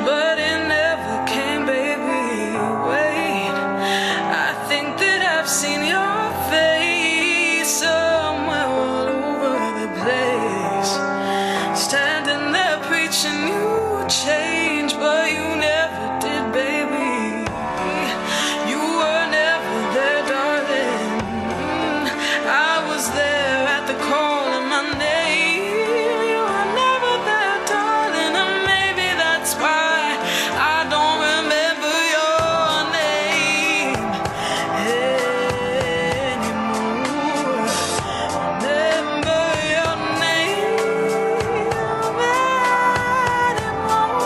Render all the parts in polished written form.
but it never came, baby. Wait, I think that I've seen your face somewhere all over the place. Standing there preaching you change, but you never did, baby. You were never there, darling. I was there at the call of my name. You were never there, darling, and maybe that's why I don't remember your name anymore. Remember your name anymore.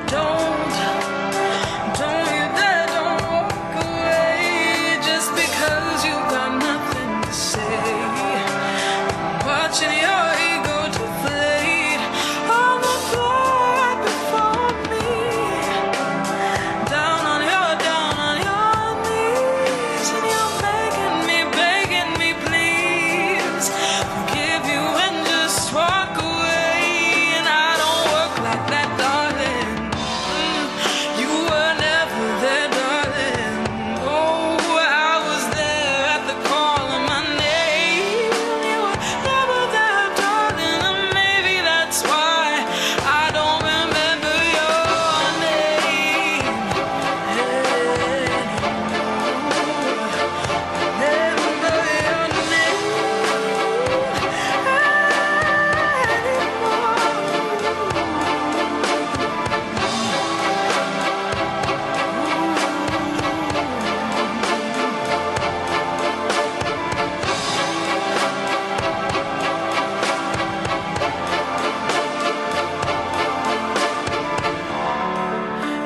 Don't you dare, don't walk away just because you got nothing to say. Watching your ego deflate on the floor right before me. Down on your knees, and you're begging me, please forgive you and just walk away. And I don't work like that, darling. You were never there, darling. Oh, I was there at the call of my name. You were never there, darling, and maybe that's why I don't remember your name anymore. Remember your name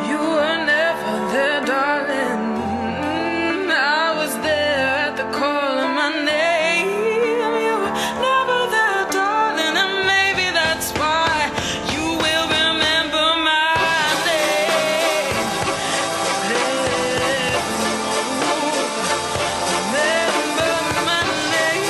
You were never there, darling. I was there at the call of my name. You were never there, darling, and maybe that's why you will remember my name. Remember my name.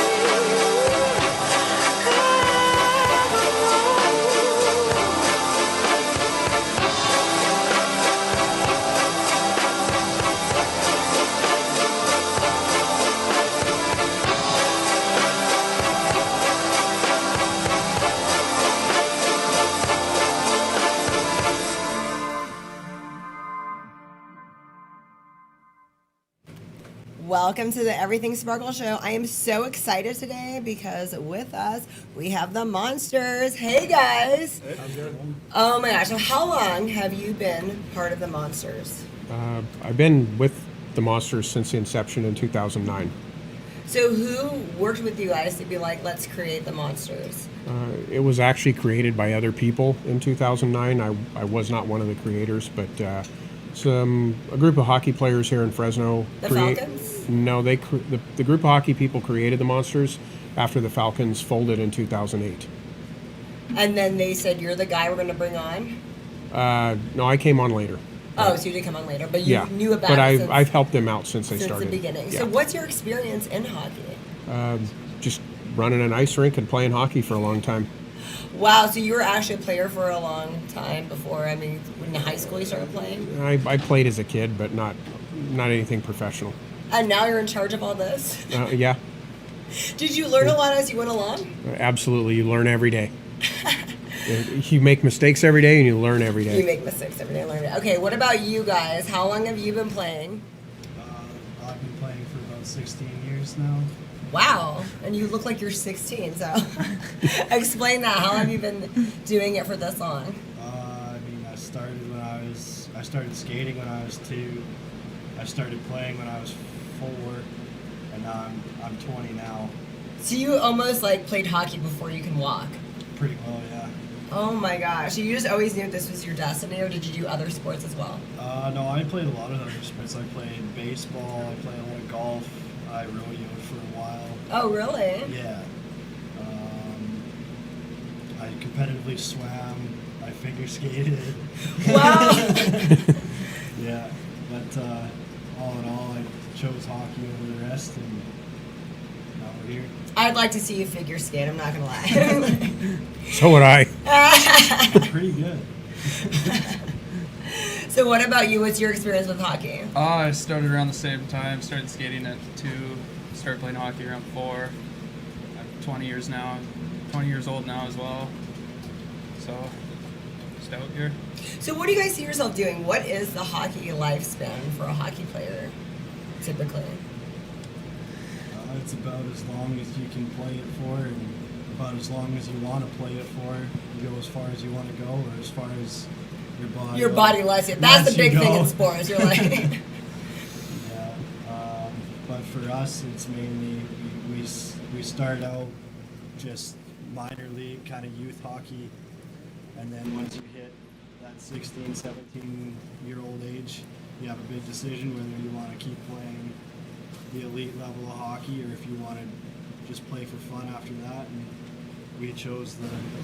Welcome to the Everything Sparkle Show. I am so excited today because with us we have the Monsters. Hey guys! Oh my gosh! So how long have you been part of the Monsters? I've been with the Monsters since the inception in 2009. So who worked with you guys to be like, let's create the Monsters? It was actually created by other people in 2009. I was not one of the creators, but a group of hockey players here in Fresno. The Falcons? No, the group of hockey people created the Monsters after the Falcons folded in 2008. And then they said, you're the guy we're going to bring on? No, I came on later. Oh, so you did come on later, but you knew about but it I've helped them out since they started. Since the beginning. Yeah. So what's your experience in hockey? Just running an ice rink and playing hockey for a long time. Wow, so you were actually a player for a long time before, in high school you started playing? I played as a kid, but not anything professional. And now you're in charge of all this? Yeah. Did you learn a lot as you went along? Absolutely. You learn every day. You make mistakes every day and you learn every day. You make mistakes every day and learn every day. Okay, what about you guys? How long have you been playing? I've been playing for about 16 years now. Wow, and you look like you're 16, so explain that. How long have you been doing it for this long? I started skating when I was 2. I started playing when I was 4, and now I'm 20 now. So you almost played hockey before you can walk? Pretty well, yeah. Oh my gosh, so you just always knew this was your destiny, or did you do other sports as well? No, I played a lot of other sports. I played baseball, I played a lot of golf, I rodeoed for a while. Oh, really? Yeah. I competitively swam, I figure skated. Wow! Yeah, but all in all, I chose hockey over the rest, and out here. I'd like to see you figure skate. I'm not gonna lie. So would I. Pretty good. So what about you? What's your experience with hockey? I started around the same time. Started skating at 2. Started playing hockey around 4. I'm 20 years now. 20 years old now as well. So, just out here. So what do you guys see yourself doing? What is the hockey lifespan for a hockey player, typically? It's about as long as you can play it for, and about as long as you want to play it for. You go as far as you want to go, or as far as your body lets you. That's the big thing in sports. You're like. Yeah, but for us, it's mainly we start out just minor league kind of youth hockey, and then once you hit that 16, 17-year-old age, you have a big decision whether you want to keep playing the elite level of hockey or if you want to just play for fun after that. And we chose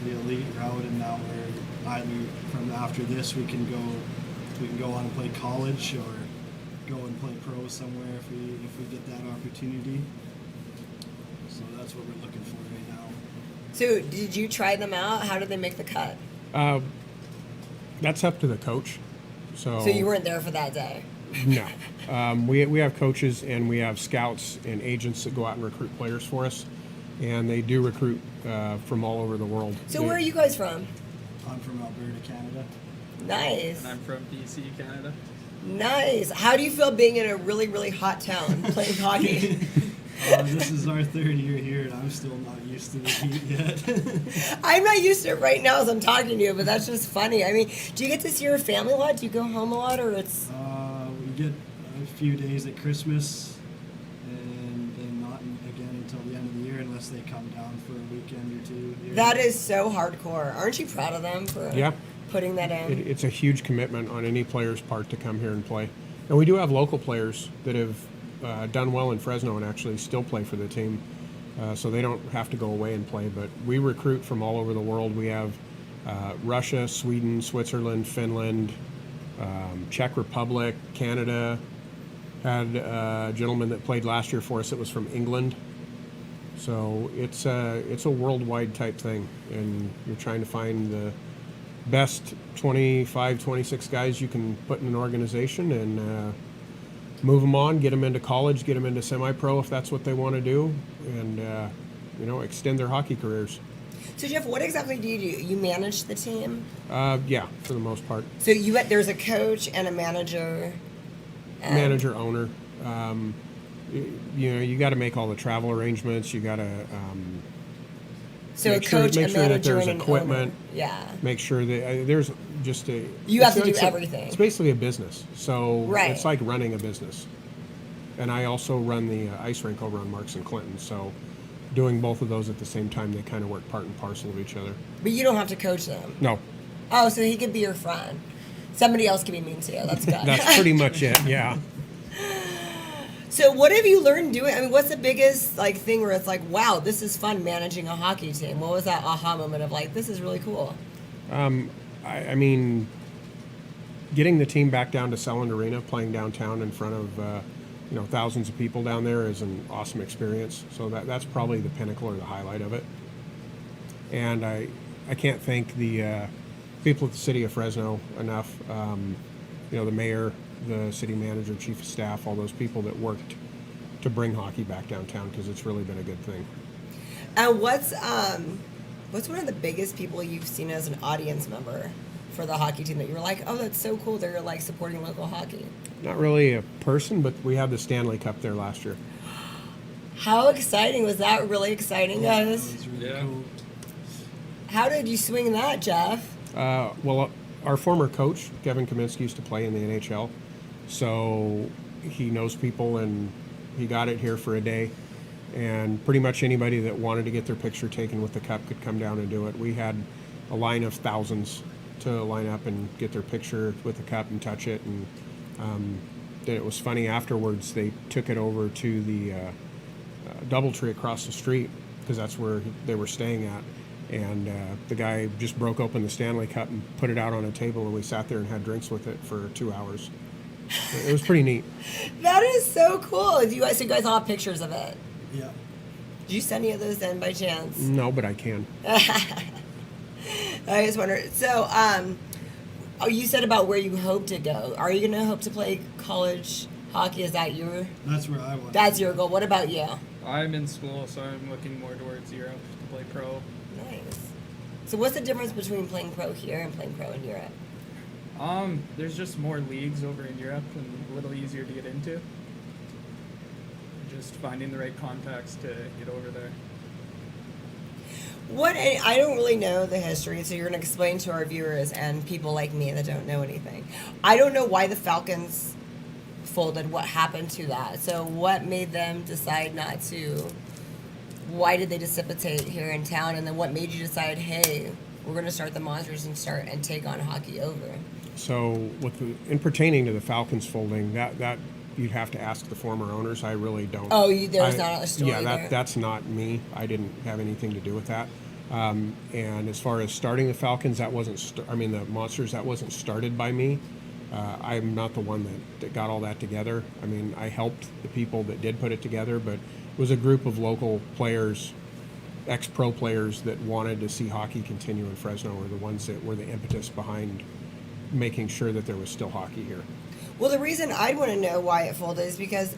the elite route, and now we're either from after this we can go on and play college or go and play pro somewhere if we get that opportunity. So that's what we're looking for right now. So did you try them out? How did they make the cut? That's up to the coach. So you weren't there for that day? No. We have coaches and we have scouts and agents that go out and recruit players for us. And they do recruit from all over the world. So where are you guys from? I'm from Alberta, Canada. Nice. And I'm from BC, Canada. Nice. How do you feel being in a really, really hot town playing hockey? This is our 3rd year here, and I'm still not used to the heat yet. I'm not used to it right now as I'm talking to you, but that's just funny. I mean, do you get to see your family a lot? Do you go home a lot, or it's... We get a few days at Christmas, and then not again until the end of the year unless they come down for a weekend or 2. Here. That is so hardcore. Aren't you proud of them for putting that in? It's a huge commitment on any player's part to come here and play. And we do have local players that have done well in Fresno and actually still play for the team. So they don't have to go away and play. But we recruit from all over the world. We have Russia, Sweden, Switzerland, Finland, Czech Republic, Canada. Had a gentleman that played last year for us that was from England. So it's a worldwide type thing, and you're trying to find the best 25, 26 guys you can put in an organization and move them on, get them into college, get them into semi-pro if that's what they want to do, and extend their hockey careers. So Jeff, what exactly do you do? You manage the team? Yeah, for the most part. So there's a coach and a manager. Manager, owner. You got to make all the travel arrangements. You got to so make a coach, make a sure that manager, there's and equipment. an owner. Yeah. Make sure that there's just a. You have to do everything. It's basically a business. So right. It's like running a business. And I also run the ice rink over on Marks and Clinton. So doing both of those at the same time, they kind of work part and parcel of each other. But you don't have to coach them. No. Oh, so he could be your friend. Somebody else can be mean to you. That's good. That's pretty much it. Yeah. So what have you learned doing? I mean, what's the biggest thing where it's like, wow, this is fun managing a hockey team? What was that aha moment of this is really cool? I mean, getting the team back down to Selland Arena, playing downtown in front of thousands of people down there is an awesome experience. So that's probably the pinnacle or the highlight of it. And I can't thank the people at the city of Fresno enough. The mayor, the city manager, chief of staff, all those people that worked to bring hockey back downtown, because it's really been a good thing. And what's one of the biggest people you've seen as an audience member for the hockey team that you were like, oh, that's so cool, they're supporting local hockey? Not really a person, but we had the Stanley Cup there last year. How exciting. Was that really exciting, guys? That was really cool. How did you swing that, Jeff? Well, our former coach, Kevin Kaminsky, used to play in the NHL, so he knows people, and he got it here for a day. And pretty much anybody that wanted to get their picture taken with the cup could come down and do it. We had a line of thousands to line up and get their picture with the cup and touch it. And then it was funny afterwards, they took it over to the DoubleTree across the street, because that's where they were staying at. And the guy just broke open the Stanley Cup and put it out on a table, and we sat there and had drinks with it for 2 hours. It was pretty neat. That is so cool. So you guys all have pictures of it? Yeah. Did you send any of those in by chance? No, but I can. I just wondered. So, oh, you said about where you hope to go. Are you going to hope to play college hockey? Is that your? That's where I want. That's your goal. What about you? I'm in school, so I'm looking more towards Europe to play pro. Nice. So, what's the difference between playing pro here and playing pro in Europe? There's just more leagues over in Europe and a little easier to get into. Just finding the right contacts to get over there. I don't really know the history, so you're going to explain to our viewers and people like me that don't know anything. I don't know why the Falcons folded. What happened to that? So what made them decide not to? Why did they dissipate here in town? And then what made you decide, hey, we're going to start the Monsters and take on hockey over? So, in pertaining to the Falcons folding, that you'd have to ask the former owners. I really don't. Oh, there's not a story yeah, there? that's not me. I didn't have anything to do with that. And as far as starting the Falcons, that wasn't. The Monsters, that wasn't started by me. I'm not the one that got all that together. I mean, I helped the people that did put it together, but it was a group of local players, ex-pro players that wanted to see hockey continue in Fresno, were the ones that were the impetus behind making sure that there was still hockey here. Well, the reason I'd want to know why it folded is because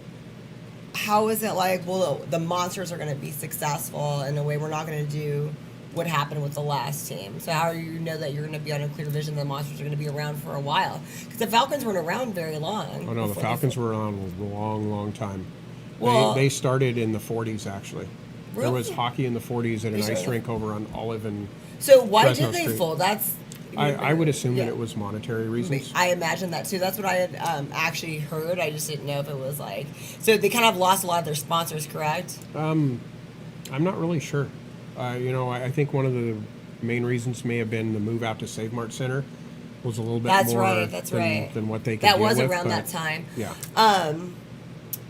how is it like, well, the Monsters are going to be successful in a way we're not going to do what happened with the last team. So how do you know that you're going to be on a clear vision the Monsters are going to be around for a while? Because the Falcons weren't around very long. Oh, no, the Falcons were around a long, long time. Well, they started in the 40s, actually. Really? There was hockey in the 40s at an ice rink over on Olive and So why Fresno did they Street. fold? I would assume that it was monetary reasons. I imagine that too. That's what I had actually heard. I just didn't know if it was like... So they kind of lost a lot of their sponsors, correct? I'm not really sure. I think one of the main reasons may have been the move out to Save Mart Center was a little bit more than what they could That deal was with, around but that time. Yeah.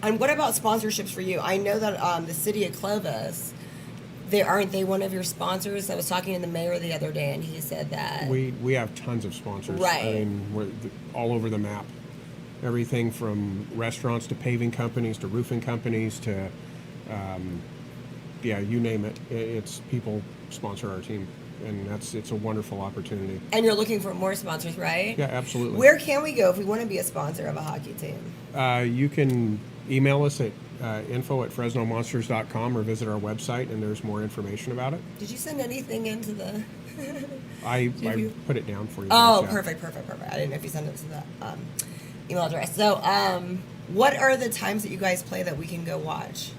And what about sponsorships for you? I know that the city of Clovis, aren't they one of your sponsors? I was talking to the mayor the other day, and he said that We have tons of sponsors. Right. I mean, we're all over the map. Everything from restaurants to paving companies to roofing companies to, you name it. It's people sponsor our team, and it's a wonderful opportunity. And you're looking for more sponsors, right? Yeah, absolutely. Where can we go if we want to be a sponsor of a hockey team? You can email us at info@fresnomonsters.com or visit our website, and there's more information about it. Did you send anything into the... I put it down for you. Oh, guys, yeah. perfect. I didn't know if you sent it to the email address. So what are the times that you guys play that we can go watch?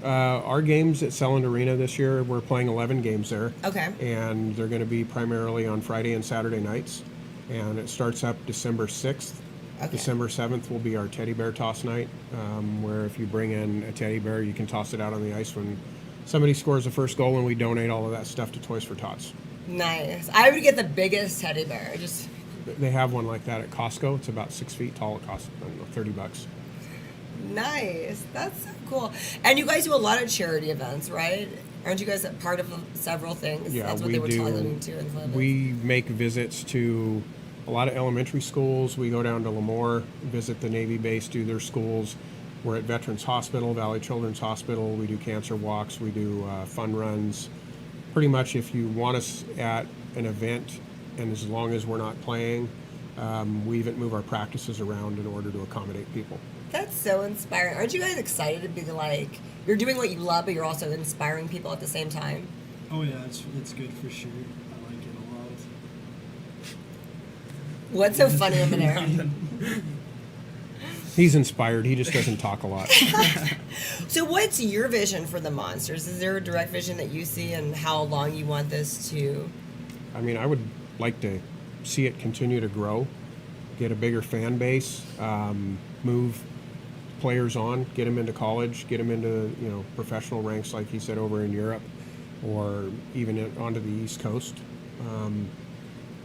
Our games at Selland Arena this year, we're playing 11 games there. Okay. And they're going to be primarily on Friday and Saturday nights. And it starts up December 6th. Okay. December 7th will be our teddy bear toss night, where if you bring in a teddy bear, you can toss it out on the ice when somebody scores the first goal, and we donate all of that stuff to Toys for Tots. Nice. I would get the biggest teddy bear. They have one like that at Costco. It's about 6 feet tall. It costs, $30. Nice. That's so cool. And you guys do a lot of charity events, right? Aren't you guys a part of several things? Yeah, That's what we they were do. telling me too in Columbus. We make visits to a lot of elementary schools. We go down to Lemoore, visit the Navy base, do their schools. We're at Veterans Hospital, Valley Children's Hospital. We do cancer walks. We do fun runs. Pretty much if you want us at an event, and as long as we're not playing, we even move our practices around in order to accommodate people. That's so inspiring. Aren't you guys excited to be like, you're doing what you love, but you're also inspiring people at the same time? Oh yeah, it's good for sure. I like it a lot. What's so funny over there? He's inspired. He just doesn't talk a lot. So what's your vision for the Monsters? Is there a direct vision that you see and how long you want this to? I mean, I would like to see it continue to grow, get a bigger fan base, move players on, get them into college, get them into professional ranks, like he said, over in Europe, or even onto the East Coast.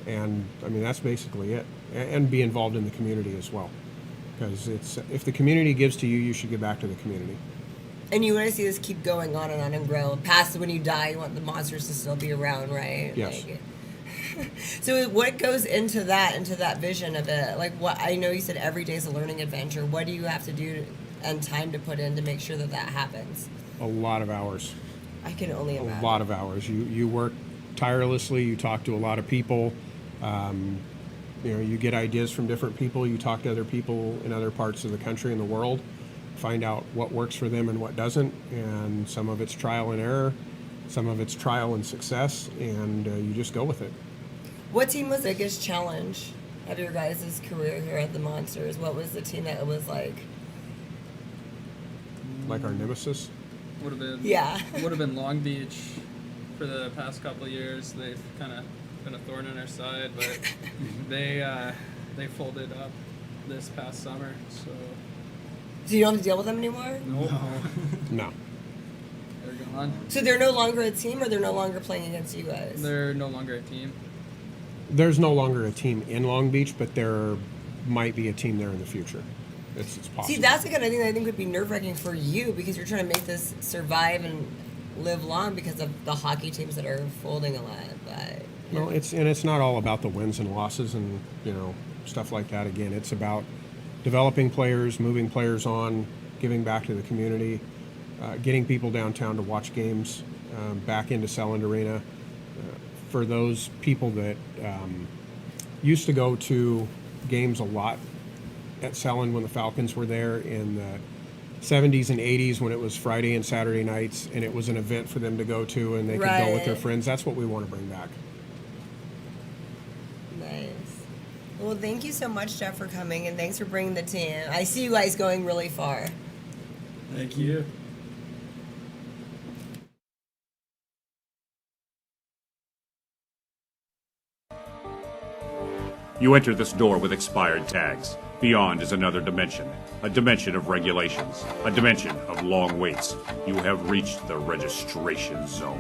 And I mean, that's basically it. And be involved in the community as well, because if the community gives to you, you should give back to the community. And you want to see this keep going on and grow. Past when you die, you want the Monsters to still be around, right? Yes. So what goes into that vision of it? Like, what I know you said every day is a learning adventure. What do you have to do and time to put in to make sure that happens? A lot of hours. I can only imagine. A lot of hours. You work tirelessly. You talk to a lot of people. You get ideas from different people. You talk to other people in other parts of the country and the world, find out what works for them and what doesn't. And some of it's trial and error, some of it's trial and success, and you just go with it. What team was the biggest challenge of your guys' career here at the Monsters? What was the team that it was like? Like our nemesis? Would have been Long Beach for the past couple of years. They've kind of been a thorn in our side, but they folded up this past summer. So you don't have to deal with them anymore? No. They're gone. So they're no longer a team, or they're no longer playing against you guys? They're no longer a team. There's no longer a team in Long Beach, but there might be a team there in the future. It's possible. See, that's the kind of thing that I think would be nerve-wracking for you, because you're trying to make this survive and live long because of the hockey teams that are folding a lot. But well, it's not all about the wins and losses and stuff like that. Again, it's about developing players, moving players on, giving back to the community, getting people downtown to watch games, back into Selland Arena. For those people that used to go to games a lot at Selland when the Falcons were there in the 70s and 80s, when it was Friday and Saturday nights and it was an event for them to go to and they could go with their friends, that's what we want to bring back. Nice. Well, thank you so much, Jeff, for coming, and thanks for bringing the team. I see you guys going really far. Thank you. You enter this door with expired tags. Beyond is another dimension, a dimension of regulations, a dimension of long waits. You have reached the registration zone.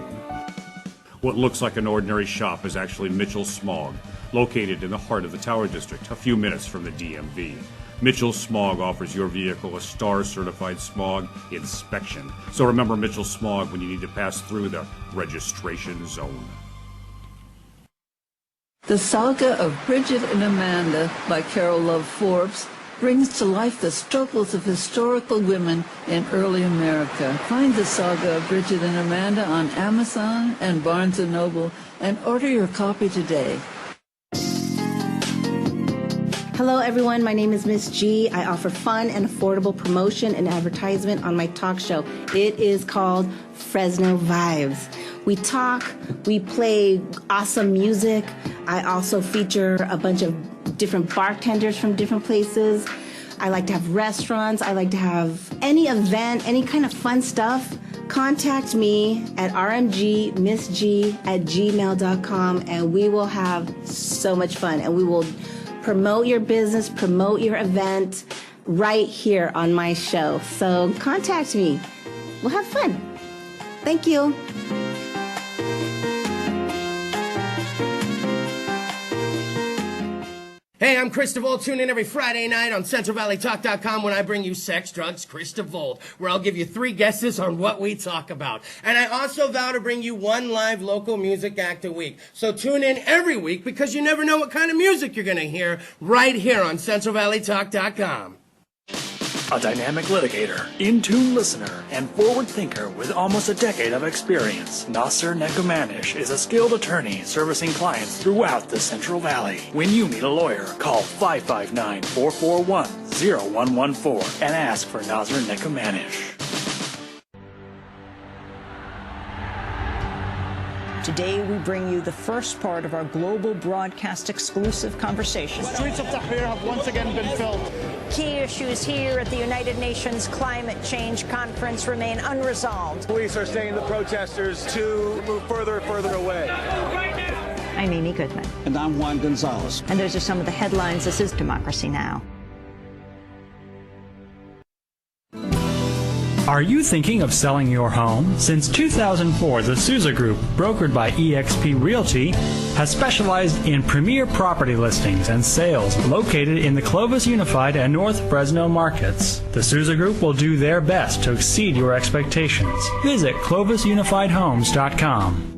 What looks like an ordinary shop is actually Mitchell Smog, located in the heart of the Tower District, a few minutes from the DMV. Mitchell Smog offers your vehicle a STAR-certified smog inspection. So remember Mitchell Smog when you need to pass through the registration zone. The Saga of Bridget and Amanda by Carol Love Forbes brings to life the struggles of historical women in early America. Find the Saga of Bridget and Amanda on Amazon and Barnes & Noble and order your copy today. Hello everyone, my name is Miss G. I offer fun and affordable promotion and advertisement on my talk show. It is called Fresno Vibes. We talk, we play awesome music. I also feature a bunch of different bartenders from different places. I like to have restaurants. I like to have any event, any kind of fun stuff. Contact me at rmgmissg@gmail.com and we will have so much fun, and we will promote your business, promote your event right here on my show. So contact me. We'll have fun. Thank you. Hey, I'm Chris DeVold. Tune in every Friday night on CentralValleyTalk.com when I bring you Sex, Drugs, Chris DeVold, where I'll give you 3 guesses on what we talk about. And I also vow to bring you 1 live local music act a week. So tune in every week, because you never know what kind of music you're going to hear right here on CentralValleyTalk.com. A dynamic litigator, in-tune listener, and forward thinker with almost a decade of experience, Nasser Nekomanish is a skilled attorney servicing clients throughout the Central Valley. When you need a lawyer, call 559-441-0114 and ask for Nasser Nekomanish. Today we bring you the first part of our global broadcast exclusive conversation. The streets of Tahrir have once again been filled. Key issues here at the United Nations Climate Change Conference remain unresolved. Police are saying the protesters to move further and further away. I'm Amy Goodman. And I'm Juan Gonzalez. And those are some of the headlines. This is Democracy Now! Are you thinking of selling your home? Since 2004, the Souza Group, brokered by eXp Realty, has specialized in premier property listings and sales located in the Clovis Unified and North Fresno markets. The Souza Group will do their best to exceed your expectations. Visit ClovisUnifiedHomes.com.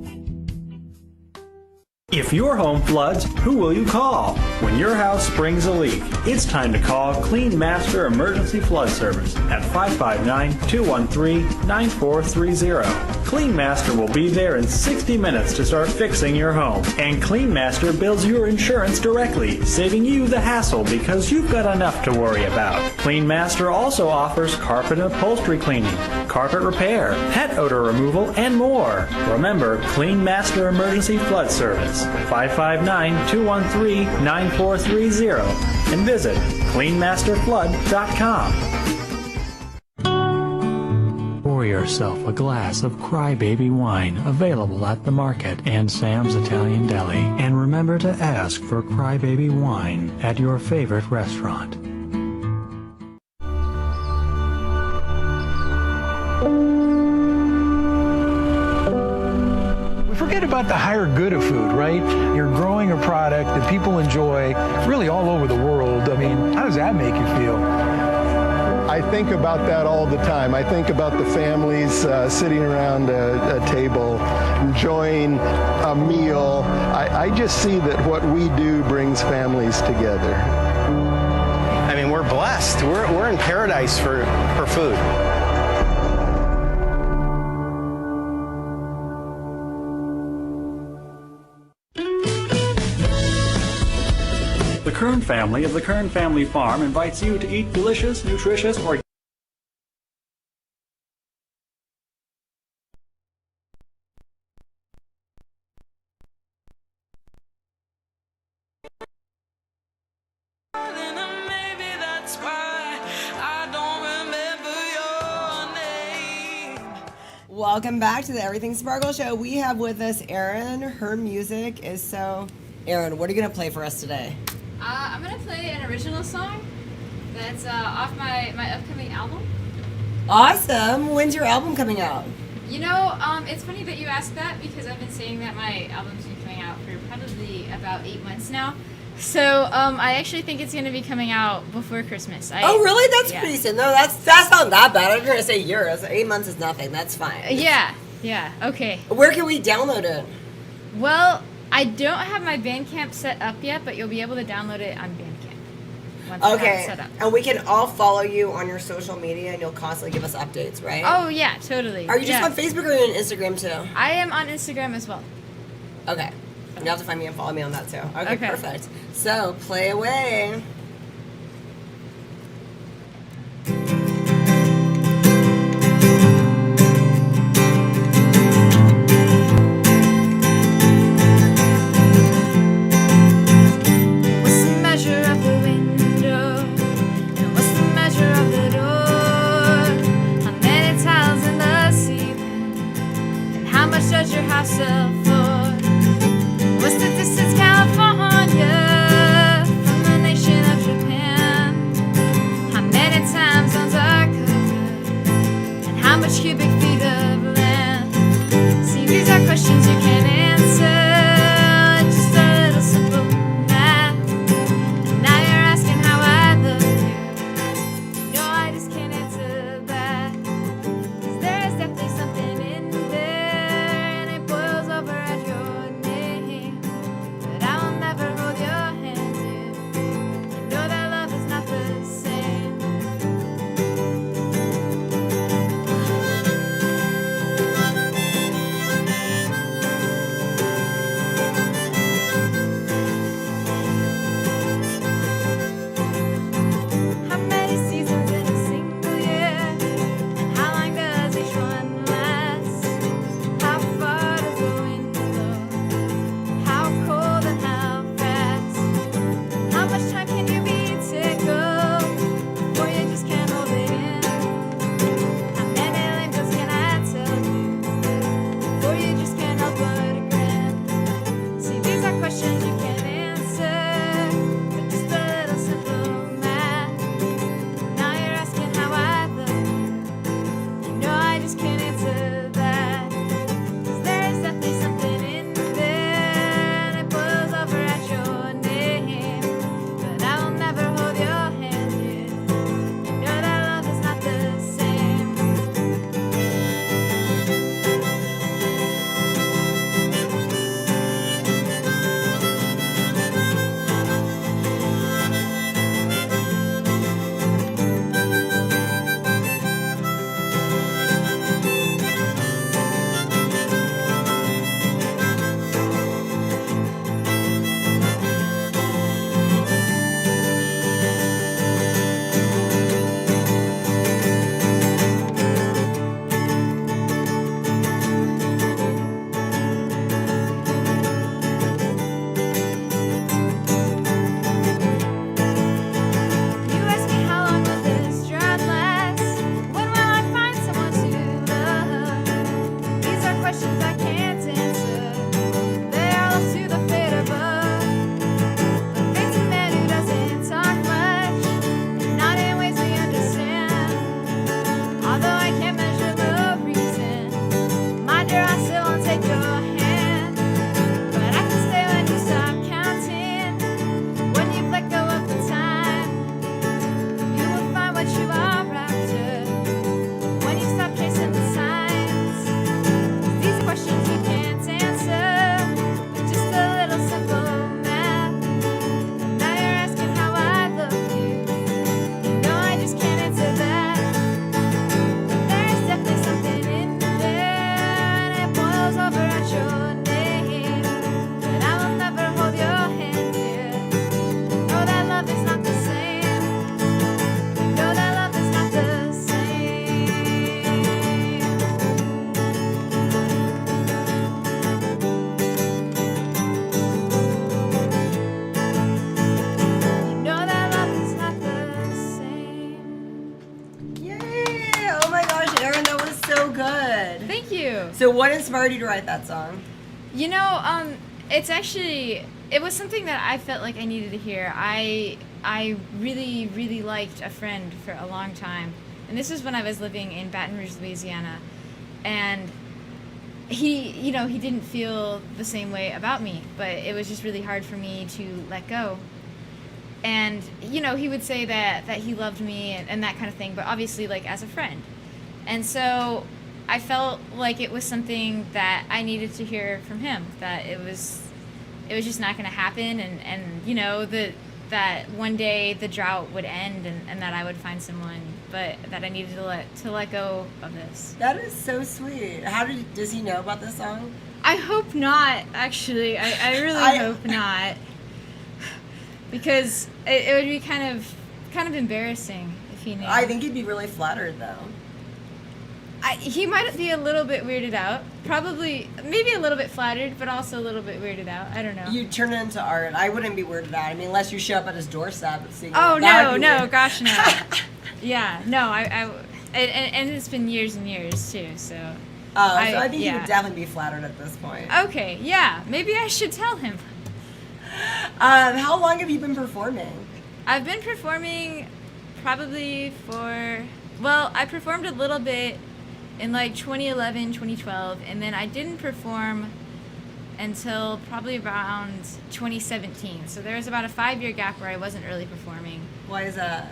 If your home floods, who will you call? When your house springs a leak, it's time to call Clean Master Emergency Flood Service at 559-213-9430. Clean Master will be there in 60 minutes to start fixing your home. And Clean Master bills your insurance directly, saving you the hassle because you've got enough to worry about. Clean Master also offers carpet and upholstery cleaning, carpet repair, pet odor removal, and more. Remember, Clean Master Emergency Flood Service, 559-213-9430, and visit cleanmasterflood.com. Pour yourself a glass of Crybaby wine, available at the market and Sam's Italian Deli. And remember to ask for Crybaby wine at your favorite restaurant. Forget about the higher good of food, right? You're growing a product that people enjoy really all over the world. I mean, how does that make you feel? I think about that all the time. I think about the families sitting around a table, enjoying a meal. I just see that what we do brings families together. I mean, we're blessed. We're in paradise for food. The Kern family of the Kern Family Farm invites you to eat delicious, nutritious, organic. Welcome back to the Everything Sparkle Show. We have with us Erin. Her music is so... Erin, what are you going to play for us today? I'm going to play an original song that's off my upcoming album. Awesome. When's your album coming out? You know, it's funny that you asked that because I've been saying that my album's been coming out for probably about 8 months now. So I actually think it's going to be coming out before Christmas. Oh, really? That's pretty soon. No, that's not that bad. I was going to say years. 8 months is nothing. That's fine. Yeah, okay. Where can we download it? Well, I don't have my Bandcamp set up yet, but you'll be able to download it on Bandcamp once I have it set up. And we can all follow you on your social media, and you'll constantly give us updates, right? Oh, yeah, totally. Are you just on Facebook or on Instagram, too? I am on Instagram as well. Okay. You'll have to find me and follow me on that, too. Okay, perfect. So, play away. Does your house sell for? What's the distance, California, from the nation of So what inspired you to write that song? You know, it was something that I felt like I needed to hear. I really, really liked a friend for a long time. And this was when I was living in Baton Rouge, Louisiana. And he didn't feel the same way about me, but it was just really hard for me to let go. And, he would say that he loved me and that kind of thing, but obviously, like, as a friend. And so I felt like it was something that I needed to hear from him, that it was just not going to happen, and that one day the drought would end and that I would find someone, but that I needed to let go of this. That is so sweet. Does he know about this song? I hope not, actually. I really hope not. Because it would be kind of embarrassing if he knew. I think he'd be really flattered, though. He might be a little bit weirded out. Probably, maybe a little bit flattered, but also a little bit weirded out. I don't know. You turn it into art. I wouldn't be weirded out. I mean, unless you show up at his doorstep and sing. Oh, no, gosh, no. Yeah, no, and it's been years and years, too, so. So I think he would definitely be flattered at this point. Okay, yeah, maybe I should tell him. How long have you been performing? I've been performing probably I performed a little bit in like 2011, 2012, and then I didn't perform until probably around 2017. So there was about a 5-year gap where I wasn't really performing. Why is that?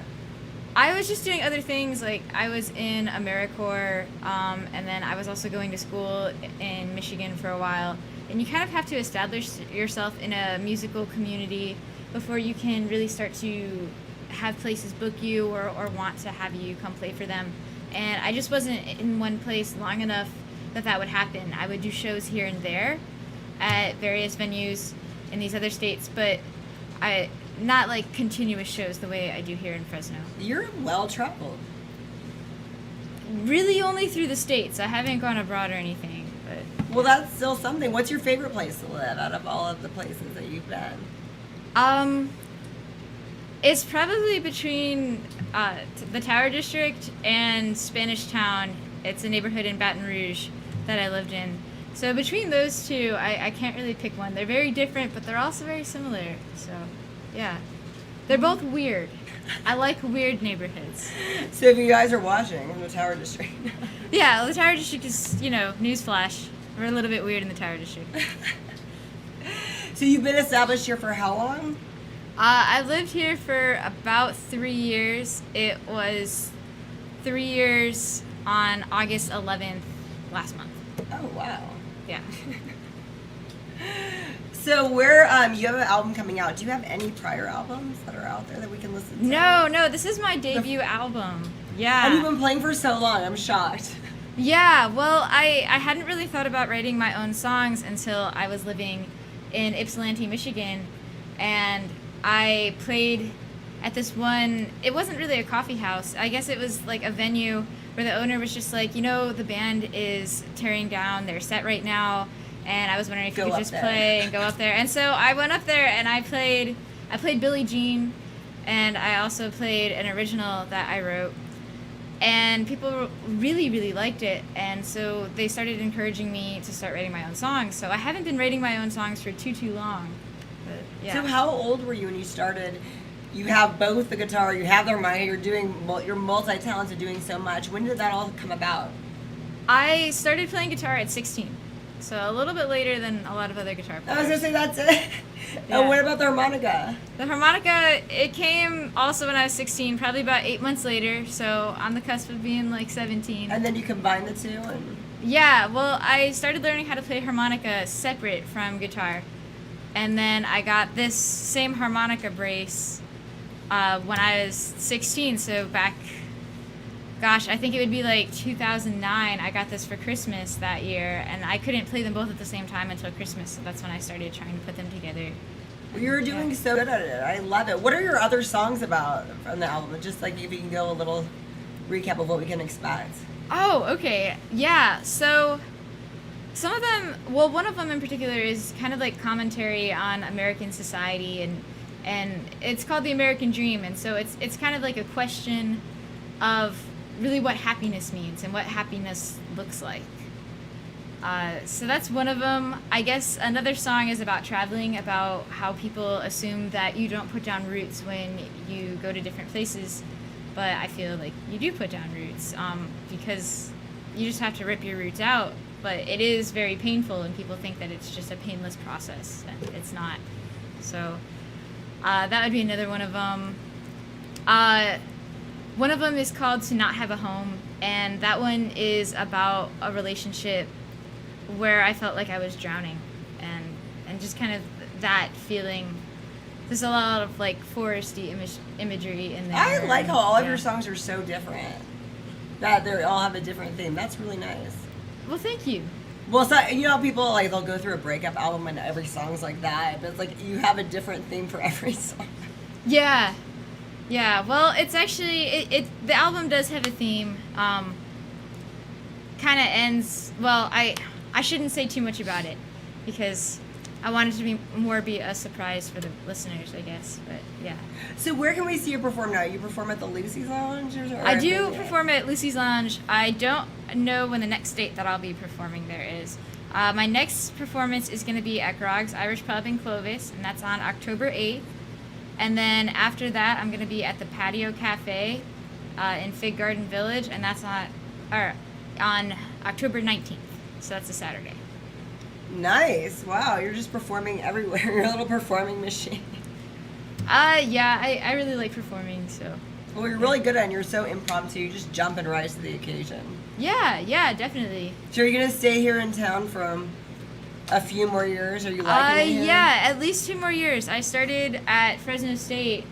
I was just doing other things. Like, I was in AmeriCorps, and then I was also going to school in Michigan for a while. And you kind of have to establish yourself in a musical community before you can really start to have places book you or want to have you come play for them. And I just wasn't in one place long enough that would happen. I would do shows here and there at various venues in these other states, but not like continuous shows the way I do here in Fresno. You're well traveled. Really only through the states. I haven't gone abroad or anything. But well, that's still something. What's your favorite place to live out of all of the places that you've been? It's probably between the Tower District and Spanish Town. It's a neighborhood in Baton Rouge that I lived in. So between those two, I can't really pick one. They're very different, but they're also very similar. So, yeah. They're both weird. I like weird neighborhoods. So if you guys are watching in the Tower District. Yeah, the Tower District is, newsflash. We're a little bit weird in the Tower District. So you've been established here for how long? I've lived here for about 3 years. It was 3 years on August 11th last month. Oh, wow. Yeah. So you have an album coming out. Do you have any prior albums that are out there that we can listen to? No, this is my debut album. Yeah. And you've been playing for so long. I'm shocked. Yeah, well, I hadn't really thought about writing my own songs until I was living in Ypsilanti, Michigan, and I played at this one, it wasn't really a coffee house. I guess it was like a venue where the owner was just like, the band is tearing down their set right now, and I was wondering if you could just play and go up there. And so I went up there and I played Billie Jean, and I also played an original that I wrote. And people really, really liked it, and so they started encouraging me to start writing my own songs. So I haven't been writing my own songs for too long. But yeah. So how old were you when you started? You have both the guitar, you have the harmonica, you're multi-talented, doing so much. When did that all come about? I started playing guitar at 16, so a little bit later than a lot of other guitar players. I was gonna say that's it. Yeah. And what about the harmonica? The harmonica, it came also when I was 16, probably about 8 months later, so on the cusp of being like 17. And then you combine the two? Yeah, well, I started learning how to play harmonica separate from guitar. And then I got this same harmonica brace when I was 16, so back, gosh, I think it would be like 2009. I got this for Christmas that year, and I couldn't play them both at the same time until Christmas, so that's when I started trying to put them together. You're doing so good at it. I love it. What are your other songs about from the album? Just like if you can go a little recap of what we can expect. Oh, okay. Yeah, so some of them, well, one of them in particular is kind of like commentary on American society, and it's called The American Dream, and so it's kind of like a question of really what happiness means and what happiness looks like. So that's one of them. I guess another song is about traveling, about how people assume that you don't put down roots when you go to different places. But I feel like you do put down roots because you just have to rip your roots out. But it is very painful, and people think that it's just a painless process, and it's not. So that would be another one of them. One of them is called To Not Have a Home, and that one is about a relationship where I felt like I was drowning, and just kind of that feeling. There's a lot of like foresty imagery in there. I like how all of your songs are so different. That they all have a different theme. That's really nice. Well, thank you. Well, so, you know, people like they'll go through a breakup album and every song's like that, but it's like you have a different theme for every song. Yeah. Well, it's actually the album does have a theme. Kind of ends. Well, I shouldn't say too much about it because I want it to be a surprise for the listeners, I guess. But yeah. So where can we see you perform now? You perform at the Lucy's Lounge? I do perform at Lucy's Lounge. I don't know when the next date that I'll be performing there is. My next performance is going to be at Grog's Irish Pub in Clovis, and that's on October 8th. And then after that, I'm going to be at the Patio Cafe in Fig Garden Village, and that's on October 19th. So that's a Saturday. Nice. Wow, you're just performing everywhere. You're a little performing machine. Yeah, I really like performing, so. Well, you're really good at it, and you're so impromptu. You just jump and rise to the occasion. Yeah, definitely. So are you going to stay here in town for a few more years? Are you liking it here? Yeah, at least 2 more years. I started at Fresno State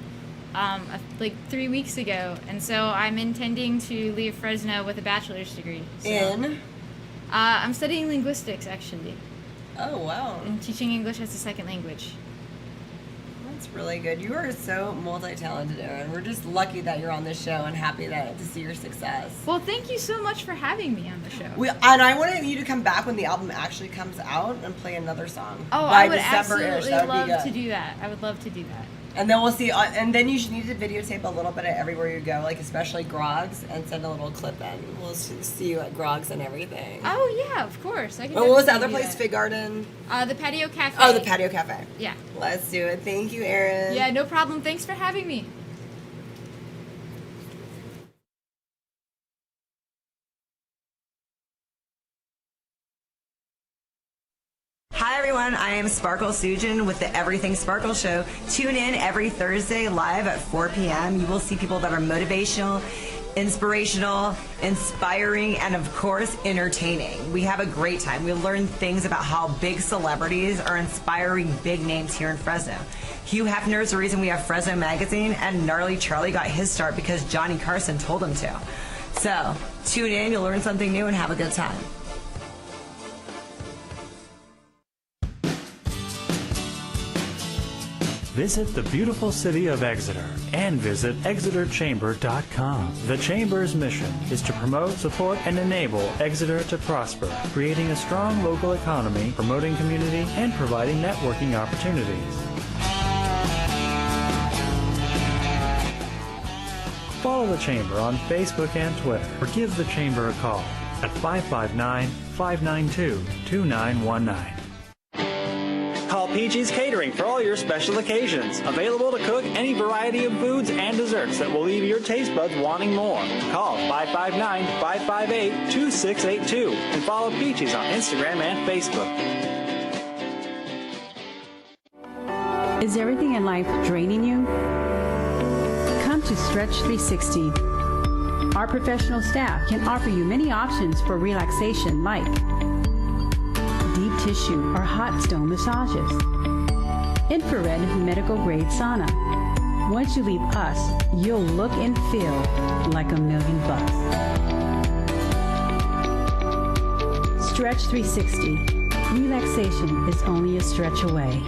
like 3 weeks ago, and so I'm intending to leave Fresno with a bachelor's degree. So, in? I'm studying linguistics, actually. Oh, wow. And teaching English as a second language. That's really good. You are so multi-talented, Erin. We're just lucky that you're on this show and happy to see your success. Well, thank you so much for having me on the show. And I wanted you to come back when the album actually comes out and play another song. Oh, by I would December-ish. absolutely That would love be good. to do that. I would love to do that. And then we'll see, and then you should need to videotape a little bit of everywhere you go, like especially Grog's, and send a little clip in. We'll see you at Grog's and everything. Oh, yeah, of course. I can What was the definitely other do place? that. Fig Garden? The Patio Cafe. Oh, the Patio Cafe. Yeah. Let's do it. Thank you, Erin. Yeah, no problem. Thanks for having me. Hi everyone, I am Sparkle Sujin with the Everything Sparkle Show. Tune in every Thursday live at 4 p.m. You will see people that are motivational, inspirational, inspiring, and of course, entertaining. We have a great time. We learn things about how big celebrities are inspiring big names here in Fresno. Hugh Hefner is the reason we have Fresno Magazine, and Gnarly Charlie got his start because Johnny Carson told him to. So, tune in, you'll learn something new, and have a good time. Visit the beautiful city of Exeter and visit ExeterChamber.com. The Chamber's mission is to promote, support, and enable Exeter to prosper, creating a strong local economy, promoting community, and providing networking opportunities. Follow the Chamber on Facebook and Twitter, or give the Chamber a call at 559-592-2919. Call PG's Catering for all your special occasions. Available to cook any variety of foods and desserts that will leave your taste buds wanting more. Call 559-558-2682 and follow Peaches on Instagram and Facebook. Is everything in life draining you? Come to Stretch 360. Our professional staff can offer you many options for relaxation like deep tissue or hot stone massages, infrared medical grade sauna. Once you leave us, you'll look and feel like $1,000,000. Stretch 360. Relaxation is only a stretch away.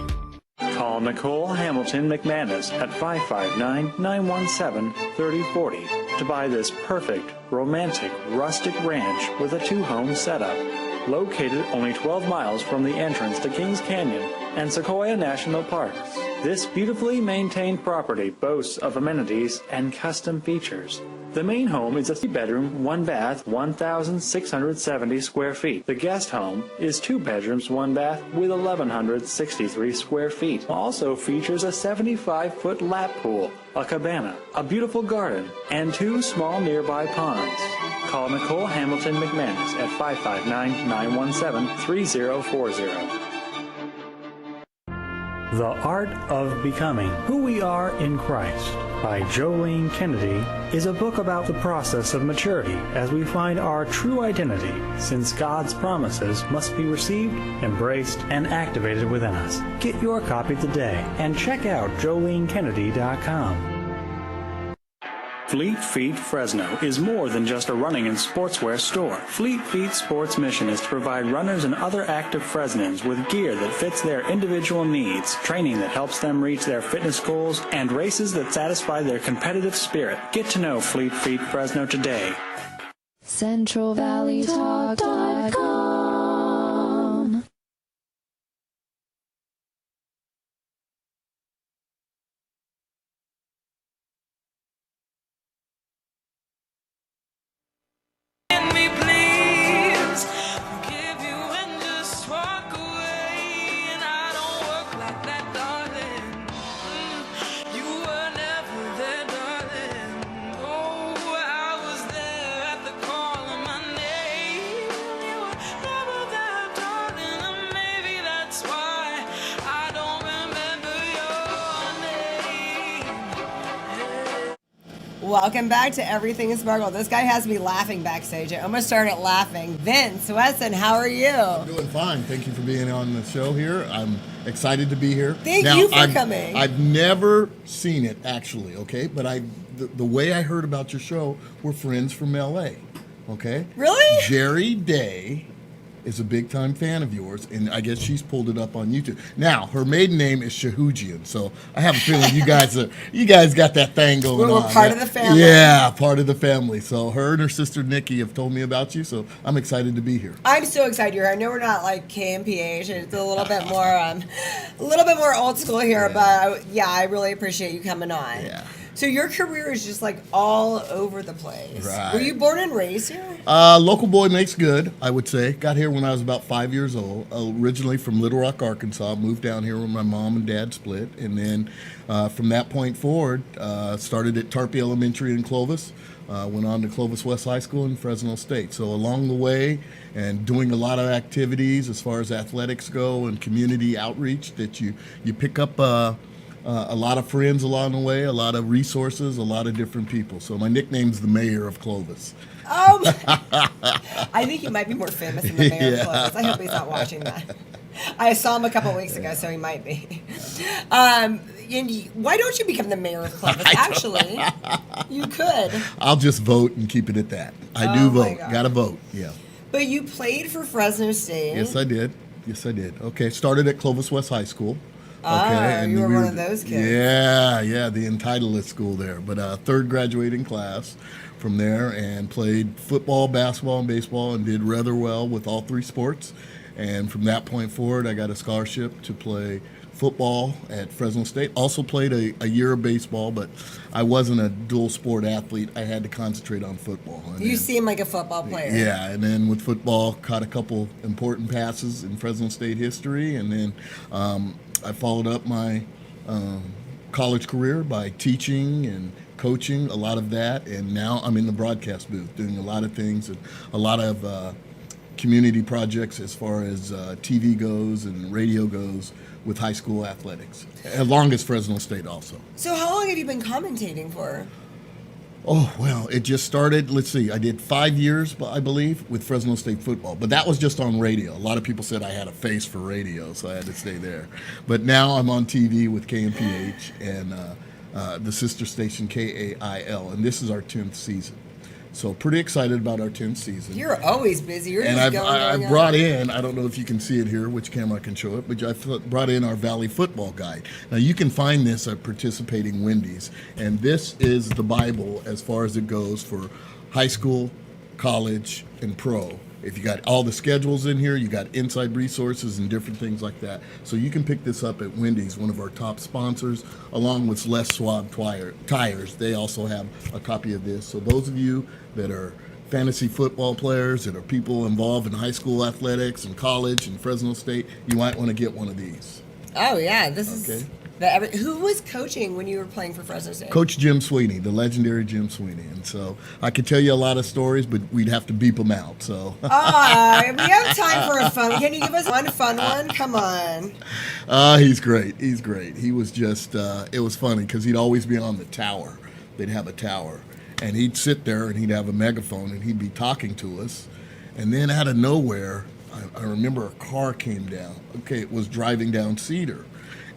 Call Nicole Hamilton McManus at 559-917-3040 to buy this perfect, romantic, rustic ranch with a 2-home setup. Located only 12 miles from the entrance to Kings Canyon and Sequoia National Parks. This beautifully maintained property boasts of amenities and custom features. The main home is a 3-bedroom, 1-bath, 1,670 square feet. The guest home is 2 bedrooms, 1 bath with 1,163 square feet. Also features a 75-foot lap pool, a cabana, a beautiful garden, and 2 small nearby ponds. Call Nicole Hamilton McManus at 559-917-3040. The Art of Becoming Who We Are in Christ by Jolene Kennedy is a book about the process of maturity as we find our true identity, since God's promises must be received, embraced, and activated within us. Get your copy today and check out JoleneKennedy.com. Fleet Feet Fresno is more than just a running and sportswear store. Fleet Feet Sports' mission is to provide runners and other active Fresnans with gear that fits their individual needs, training that helps them reach their fitness goals, and races that satisfy their competitive spirit. Get to know Fleet Feet Fresno today. CentralValleyTalk.com. Me, please forgive you and just walk away. And I don't work like that, darling. You were never there, darling. Oh, I was there at the call of my name. You were never there, darling. And maybe that's why I don't remember your name. Welcome back to Everything Sparkle. This guy has me laughing backstage. I almost started laughing. Vince, Wesson, how are you? I'm doing fine. Thank you for being on the show here. I'm excited to be here. Thank you for coming. I've never seen it, actually, okay? But the way I heard about your show, we're friends from L.A., okay? Really? Jerry Day is a big-time fan of yours, and I guess she's pulled it up on YouTube. Now, her maiden name is Shahujian, so I have a feeling you guys got that thing going on. We're part of the family. Yeah, part of the family. So her and her sister Nikki have told me about you, so I'm excited to be here. I'm so excited you're here. I know we're not like KMPH. It's a little bit more old school here, but I really appreciate you coming on. Yeah. So your career is just like all over the place. Right. Were you born and raised here? Local boy makes good, I would say. Got here when I was about 5 years old. Originally from Little Rock, Arkansas. Moved down here when my mom and dad split. And then from that point forward, started at Tarpey Elementary in Clovis. Went on to Clovis West High School in Fresno State. So along the way, and doing a lot of activities as far as athletics go and community outreach, that you pick up a lot of friends along the way, a lot of resources, a lot of different people. So my nickname's the Mayor of Clovis. I think he might be more famous than the Mayor of Clovis. I hope he's not watching that. I saw him a couple weeks ago, so he might be. And why don't you become the Mayor of Clovis? Actually, you could. I'll just vote and keep it at that. I do vote. Got to vote, yeah. But you played for Fresno State. Yes, I did. Okay, started at Clovis West High School. Okay, you were one of those kids. Yeah, the entitlement school there. But third graduating class from there, and played football, basketball, and baseball, and did rather well with all 3 sports. And from that point forward, I got a scholarship to play football at Fresno State. Also played a year of baseball, but I wasn't a dual sport athlete. I had to concentrate on football. You seem like a football player. Yeah, and then with football, caught a couple important passes in Fresno State history, and then I followed up my college career by teaching and coaching, a lot of that, and now I'm in the broadcast booth doing a lot of things, and a lot of community projects as far as TV goes and radio goes with high school athletics, along as Fresno State also. So how long have you been commentating for? Oh, well, it just started, let's see, I did 5 years, I believe, with Fresno State football. But that was just on radio. A lot of people said I had a face for radio, so I had to stay there. But now I'm on TV with KMPH and the sister station KAIL, and this is our 10th season. So pretty excited about our 10th season. You're always busy. You're and just I've brought in, I don't know if you can see it here, which camera can show it, but I've brought in our Valley Football Guide. Now you can find this at participating Wendy's, and this is the Bible as far as it goes for high school, college, and pro. If you got all the schedules in here, you got inside resources and different things like that. So you can pick this up at Wendy's, one of our top sponsors, along with Les Schwab Tires. They also have a copy of this. So those of you that are fantasy football players, that are people involved in high school athletics and college and Fresno State, you might want to get one of these. Oh, yeah. This is... Who was coaching when you were playing for Fresno State? Coach Jim Sweeney, the legendary Jim Sweeney. And so I could tell you a lot of stories, but we'd have to beep them out. So we have time for a fun. Can you give us one fun one? Come on. He's great. He's great. He was just, it was funny because he'd always be on the tower. They'd have a tower. And he'd sit there and he'd have a megaphone and he'd be talking to us. And then out of nowhere, I remember a car came down. Okay, it was driving down Cedar.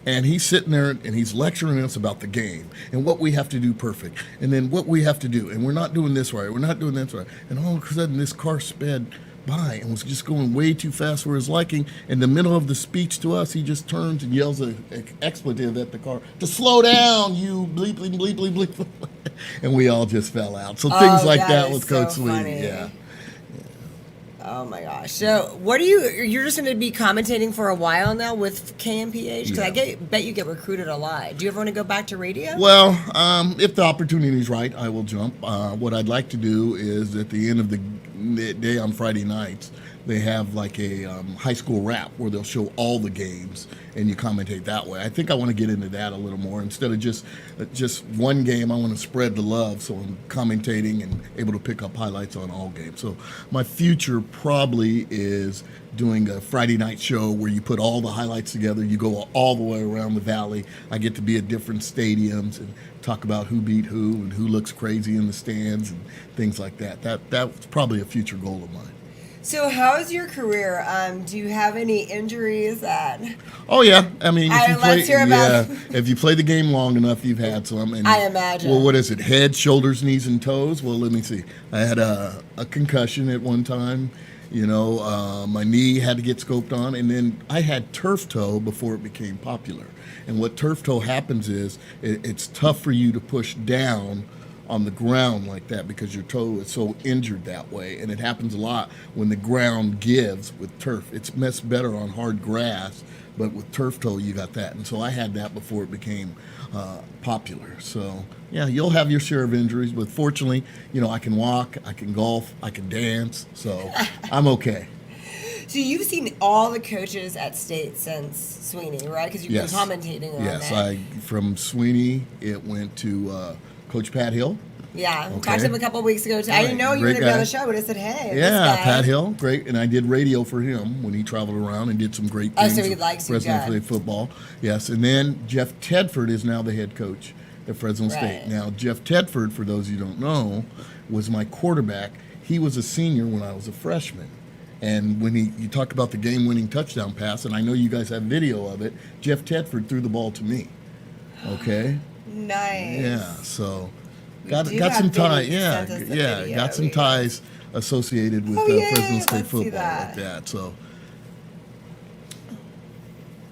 And he's sitting there and he's lecturing us about the game and what we have to do perfect. And then what we have to do. And we're not doing this right. We're not doing this right. And all of a sudden this car sped by and was just going way too fast for his liking. In the middle of the speech to us, he just turns and yells an expletive at the car to slow down, you bleep, bleep, bleep, bleep, bleep. And we all just fell out. So things like that with Coach Sweeney. Yeah. Oh my gosh! So, what are you're just going to be commentating for a while now with KMPH? Because I bet you get recruited a lot. Do you ever want to go back to radio? Well, if the opportunity is right, I will jump. What I'd like to do is at the end of the day on Friday nights, they have like a high school wrap where they'll show all the games and you commentate that way. I think I want to get into that a little more. Instead of just one game, I want to spread the love, so I'm commentating and able to pick up highlights on all games. So my future probably is doing a Friday night show where you put all the highlights together. You go all the way around the valley. I get to be at different stadiums and talk about who beat who and who looks crazy in the stands and things like that. That's probably a future goal of mine. So how's your career? Do you have any injuries? Oh yeah, I mean, if you play the game long enough, you've had some. And, I imagine. Well, what is it? Head, shoulders, knees, and toes. Well, let me see. I had a concussion at one time. My knee had to get scoped on, and then I had turf toe before it became popular. And what turf toe happens is it's tough for you to push down on the ground like that because your toe is so injured that way, and it happens a lot when the ground gives with turf. It's much better on hard grass, but with turf toe you got that, and so I had that before it became popular. So yeah, you'll have your share of injuries, but fortunately, I can walk, I can golf, I can dance, so I'm okay. So you've seen all the coaches at State since Sweeney, right? Because you've been commentating on that. Yes, from Sweeney it went to Coach Pat Hill. Yeah, talked to him a couple of weeks ago. I didn't know you were going to be on the show, but I said, hey, yeah, Pat Hill, great. And I did radio for him when he traveled around and did some great things. So he likes you, Fresno football. Yes, and then Jeff Tedford is now the head coach at Fresno State. Now, Jeff Tedford, for those you don't know, was my quarterback. He was a senior when I was a freshman. And when you talk about the game-winning touchdown pass, and I know you guys have video of it, Jeff Tedford threw the ball to me. Okay? Nice. Yeah, so got some ties. Got some ties associated with Fresno State football like that. So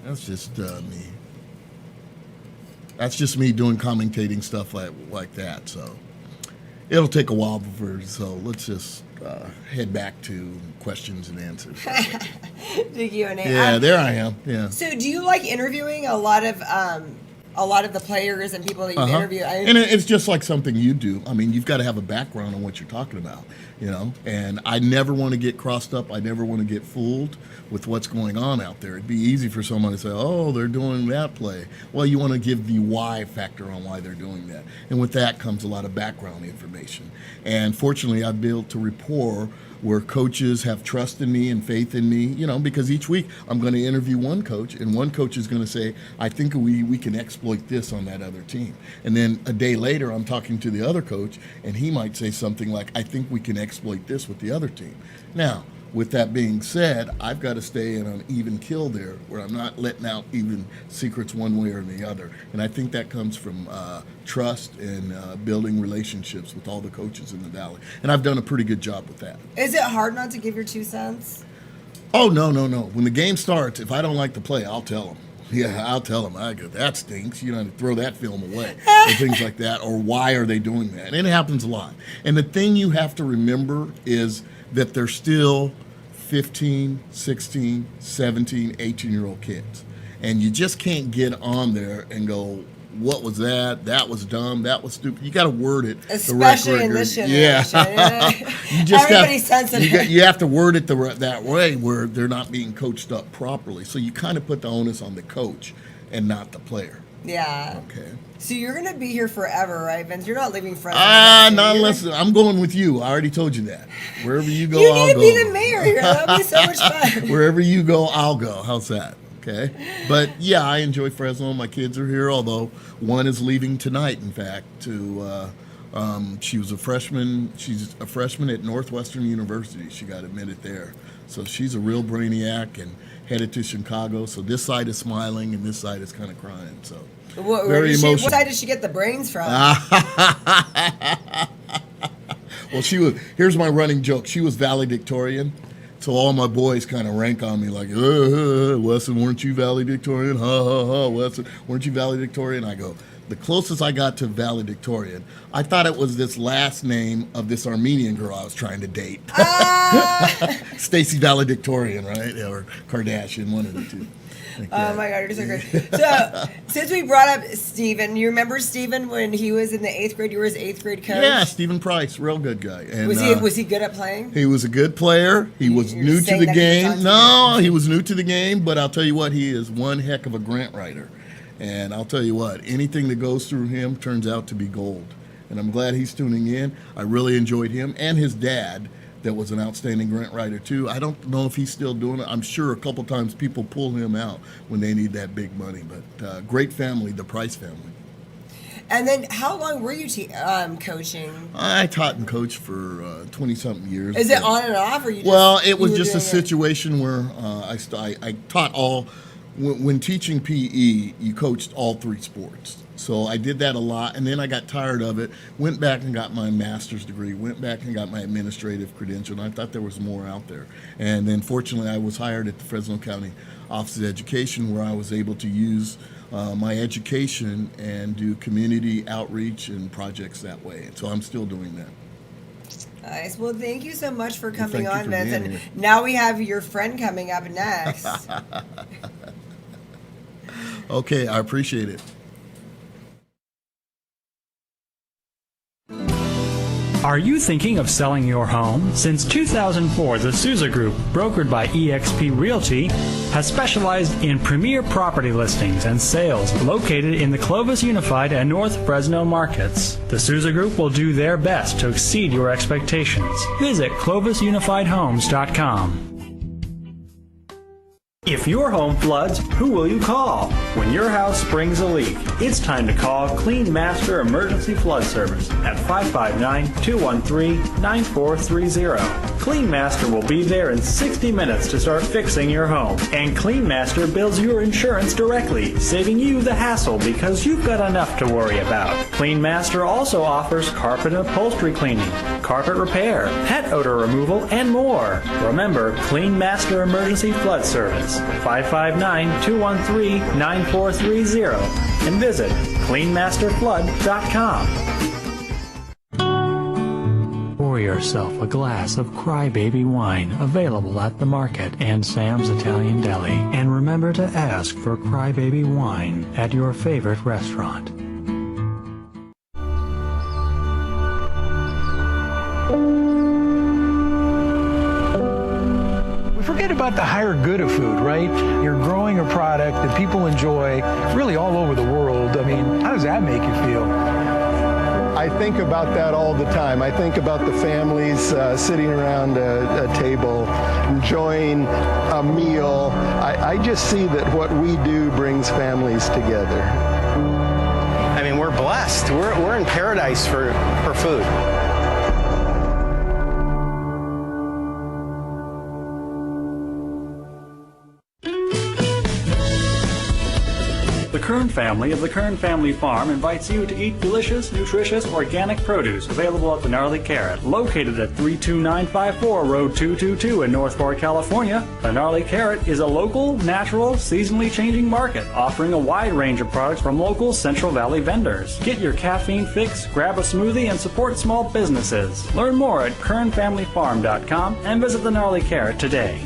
that's just me. That's just me doing commentating stuff like that. So it'll take a while so let's just head back to questions and answers. Yeah, there I am. Yeah. So do you like interviewing a lot of the players and people that you interview? And it's just like something you do. I mean, you've got to have a background on what you're talking about, and I never want to get crossed up. I never want to get fooled with what's going on out there. It'd be easy for someone to say, oh, they're doing that play. Well, you want to give the why factor on why they're doing that. And with that comes a lot of background information. And fortunately, I've built a rapport where coaches have trust in me and faith in me, because each week I'm going to interview one coach, and one coach is going to say, I think we can exploit this on that other team. And then a day later, I'm talking to the other coach, and he might say something like, I think we can exploit this with the other team. Now, with that being said, I've got to stay in an even kill there where I'm not letting out even secrets one way or the other. And I think that comes from trust and building relationships with all the coaches in the Valley. And I've done a pretty good job with that. Is it hard not to give your 2 cents? Oh, no. When the game starts, if I don't like the play, I'll tell them. Yeah, I'll tell them. I go, that stinks. You know, throw that film away, and things like that. Or why are they doing that? And it happens a lot. And the thing you have to remember is that they're still 15, 16, 17, 18-year-old kids. And you just can't get on there and go, what was that? That was dumb. That was stupid. You got to word it. Especially in this generation. Yeah. You just Everybody's sensitive. You have to word it that way where they're not being coached up properly. So you kind of put the onus on the coach and not the player. Yeah. Okay. So you're going to be here forever, right, Vince? You're not leaving Fresno. Not unless I'm going with you. I already told you that. Wherever you go, I'll go. You need to be the mayor here. That'll be so much fun. Wherever you go, I'll go. How's that? Okay. But yeah, I enjoy Fresno. My kids are here, although one is leaving tonight, in fact, she was a freshman. She's a freshman at Northwestern University. She got admitted there. So she's a real brainiac and headed to Chicago. So this side is smiling and this side is kind of crying. So very emotional. What side did she get the brains from? Well, here's my running joke. She was valedictorian. So all my boys kind of rank on me like, Wesson, weren't you valedictorian? Ha, ha, ha, Wesson, weren't you valedictorian? I go, the closest I got to valedictorian, I thought it was this last name of this Armenian girl I was trying to date. Stacy Valedictorian, right? Or Kardashian, one of the two. Oh my God, you're so great. So, since we brought up Steven, you remember Steven when he was in the 8th grade? You were his 8th grade coach? Yeah, Stephen Price, real good guy. And, was he good at playing? He was a good player. He was new to the game. No, he was new to the game, but I'll tell you what, he is one heck of a grant writer. And I'll tell you what, anything that goes through him turns out to be gold. And I'm glad he's tuning in. I really enjoyed him and his dad. That was an outstanding grant writer too. I don't know if he's still doing it. I'm sure a couple times people pull him out when they need that big money. But great family, the Price family. And then, how long were you coaching? I taught and coached for 20-something years. Is it on and off, or you? Well, it was just a situation where I taught all. When teaching PE, you coached all 3 sports. So I did that a lot, and then I got tired of it, went back and got my master's degree, went back and got my administrative credential, and I thought there was more out there. And then fortunately, I was hired at the Fresno County Office of Education, where I was able to use my education and do community outreach and projects that way. And so I'm still doing that. Nice. Well, thank you so much for coming on, Vince. And now we have your friend coming up next. Okay, I appreciate it. Are you thinking of selling your home? Since 2004, the Souza Group, brokered by eXp Realty, has specialized in premier property listings and sales located in the Clovis Unified and North Fresno markets. The Souza Group will do their best to exceed your expectations. Visit clovisunifiedhomes.com. If your home floods, who will you call? When your house springs a leak, it's time to call Clean Master Emergency Flood Service at 559-213-9430. Clean Master will be there in 60 minutes to start fixing your home. And Clean Master bills your insurance directly, saving you the hassle because you've got enough to worry about. Clean Master also offers carpet and upholstery cleaning, carpet repair, pet odor removal, and more. Remember, Clean Master Emergency Flood Service. 559-213-9430 and visit cleanmasterflood.com. Pour yourself a glass of Crybaby wine available at the market and Sam's Italian Deli. And remember to ask for Crybaby wine at your favorite restaurant. Forget about the higher good of food, right? You're growing a product that people enjoy really all over the world. I mean, how does that make you feel? I think about that all the time. I think about the families sitting around a table, enjoying a meal. I just see that what we do brings families together. I mean, we're blessed. We're in paradise for food. The Kern family of the Kern Family Farm invites you to eat delicious, nutritious, organic produce available at the Gnarly Carrot, located at 32954 Road 222 in North Fork, California. The Gnarly Carrot is a local, natural, seasonally changing market offering a wide range of products from local Central Valley vendors. Get your caffeine fix, grab a smoothie, and support small businesses. Learn more at kernfamilyfarm.com and visit the Gnarly Carrot today.